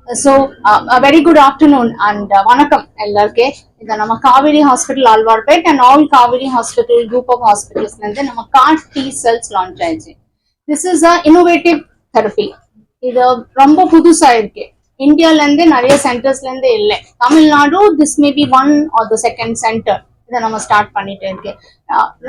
A very good afternoon and vanakkam ellarke. This is our Kaveri Hospital Alvarpet and all Kaveri Hospital group of hospitals lende nama CAR T cells launch ஆயிடுச்சு. This is a innovative therapy. இது ரொம்ப புதுசா இருக்கு. இந்தியால இருந்து நிறைய சென்டர்ஸ்ல இருந்து இல்ல. Tamil Nadu this may be one or the second center. இதை நம்ம ஸ்டார்ட் பண்ணிட்டு இருக்கு.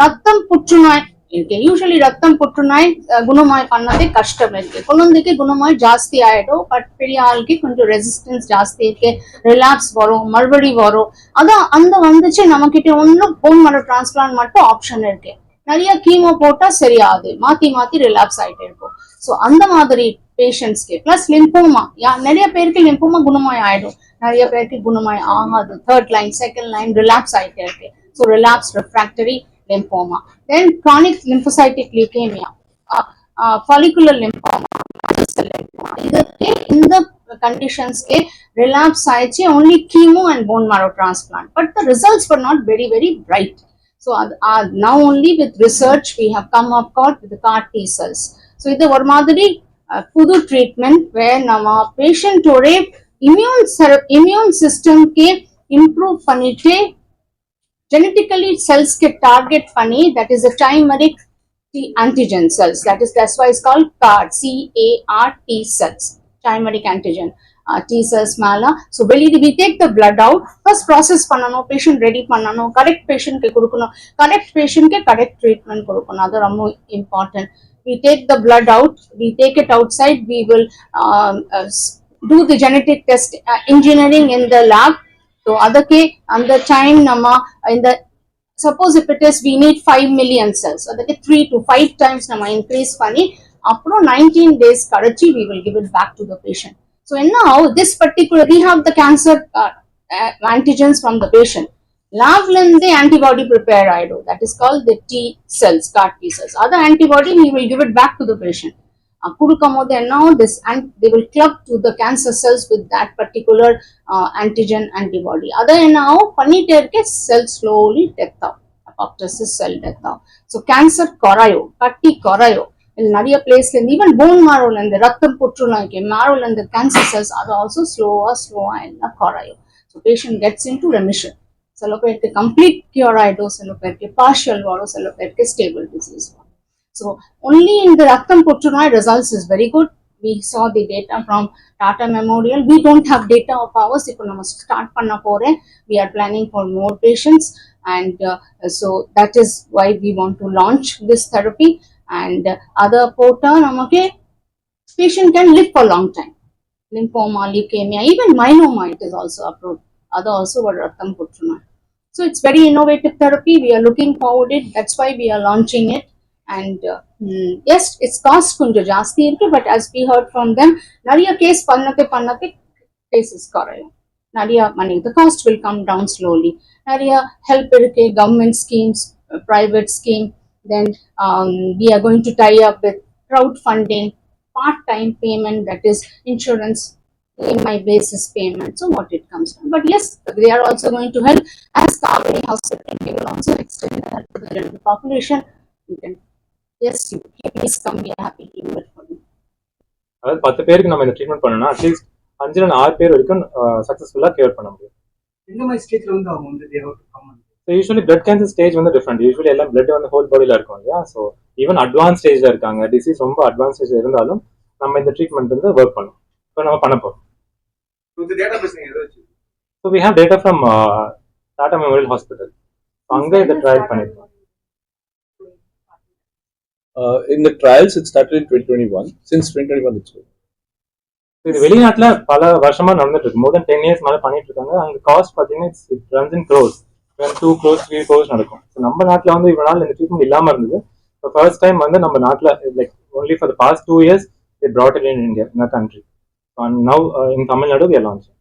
ரத்தம் புற்றுநோய் இருக்கு. யூஸ்வலி ரத்தம் புற்றுநோய் குணமாய் பண்ணதே கஷ்டம் இருக்கு. குழந்தைக்கு குணமாய் ஜாஸ்தி ஆயிடும். பட் பெரிய ஆளுக்கு கொஞ்சம் ரெசிஸ்டன்ஸ் ஜாஸ்தி இருக்கு. ரிலாப்ஸ் வரும், மறுபடி வரும். அதான் அந்த வந்துச்சு நம்ம கிட்ட ஒன்னும் போன் மரோ டிரான்ஸ்பிளான்ட் மட்டும் ஆப்ஷன் இருக்கு. நிறைய கீமோ போட்டா சரியாது, மாத்தி மாத்தி ரிலாப்ஸ் ஆயிட்டு இருக்கும். ஸோ அந்த மாதிரி பேஷண்ட்ஸ்க்கு பிளஸ் லிம்போமா நிறைய பேருக்கு லிம்போமா குணமாய் ஆயிடும், நிறைய பேருக்கு குணமாய் ஆகாது. Third line second line relapse ஆயிட்டே இருக்கு. So relapse refractory lymphoma, then chronic lymphocytic leukemia, follicular lymphoma, in the conditions ke relapse aichi only chemo and bone marrow transplant, but the results were not very bright. So now only with research we have come up with the CAR T cells. So இது ஒரு மாதிரி புது treatment where நம்ம patient ஓட immune system ke improve பண்ணிட்டு genetically cells get target funny, that is a chimeric T antigen cells, that's why it's called CAR, CAR-T cells, chimeric antigen T cells mala. So we take the blood out, first process பண்ணனும், patient ready பண்ணனும், correct patient ke கொடுக்கணும், correct patient ke correct treatment கொடுக்கணும். அது ரொம்ப important. We take the blood out, we take it outside, we will do the genetic test engineering in the lab. So adake and the time nama in the suppose if it is we need 5 million cells, adake 3 to 5 times nama increase panni appo 19 days kadachi we will give it back to the patient. So now this particular we have the cancer antigens from the patient, lab lende antibody prepare aidu, that is called the T cells, CAR T cells. Other antibody we will give it back to the patient. Kudukamode now this and they will club to the cancer cells with that particular antigen antibody. Other now பண்ணிட்டே இருக்க cell slowly death out, apoptosis cell death out. So cancer கொறையோ, கட்டி கொறையோ. நிறைய பிளேஸ்ல இருந்து even bone marrow ல இருந்து ரத்தம் புற்றுநோய்க்கு marrow ல இருந்து cancer cells அது also ஸ்லோவா எல்லாம் கொறையோ. So patient gets into remission. சில பேருக்கு complete cure ஆயிடும், சில பேருக்கு partial வரும், சில பேருக்கு stable disease வரும். So only in the Raktam Putrunoy results is very good. We saw the data from Tata Memorial. We don't have data of ours. If we start panna pore, we are planning for more patients, and so that is why we want to launch this therapy. And other porta namake patient can live for a long time. Lymphoma, leukemia, even myeloma, it is also approved. Other also what Raktam Putrunoy. So it's very innovative therapy. We are looking forward it. That's why we are launching it. And yes, its cost கொஞ்சம் ஜாஸ்தி இருக்கு, but as we heard from them, நிறைய case பண்ணতে cases குறையும், நிறைய money, the cost will come down slowly. நிறைய help இருக்கு, government schemes, private scheme, then we are going to tie up with crowdfunding, part-time payment, that is insurance EMI basis payment, so what it comes from. But yes, they are also going to help as Kaveri Hospital. They will also extend that to the general population. You can yes, you please come, we are happy to do it for you. அதாவது 10 பேருக்கு நம்ம இந்த treatment பண்ணோம்னா at least 5 ல 6 பேர் வரைக்கும் சக்சஸ்ஃபுல்லா cure பண்ண முடியும். இந்த மாதிரி ஸ்டேஜ்ல வந்து அவங்க வந்து they have to come on. So usually blood cancer stage வந்து டிஃபரெண்ட். யூசுவலி எல்லாம் blood வந்து ஹோல் பாடியில இருக்கும் இல்லையா. ஸோ ஈவன் அட்வான்ஸ் ஸ்டேஜ்ல இருக்காங்க, டிசீஸ் ரொம்ப அட்வான்ஸ் ஸ்டேஜ்ல இருந்தாலும் நம்ம இந்த ட்ரீட்மெண்ட் வந்து ஒர்க் பண்ணும். ஸோ நம்ம பண்ண போறோம். இந்த டேட்டா பேஸ் நீங்க எதை வச்சு? So we have data from Tata Memorial Hospital. அங்க இதை ட்ரை பண்ணிருக்கோம். In the trials, it started in 2021. Since 2021, it's good. இது வெளிநாட்டுல பல வருஷமா நடந்துட்டு இருக்கு. more than 10 years மேல பண்ணிட்டு இருக்காங்க. அங்க காஸ்ட் பாத்தீங்கன்னா it runs in crores, 2 crores 3 crores நடக்கும். ஸோ நம்ம நாட்டுல வந்து இவ்வளவு நாள் இந்த ட்ரீட்மெண்ட் இல்லாம இருந்தது. ஸோ ஃபர்ஸ்ட் டைம் வந்து நம்ம நாட்டுல like only for the past 2 years they brought it in India, in our country. And now in Tamil Nadu we are launching.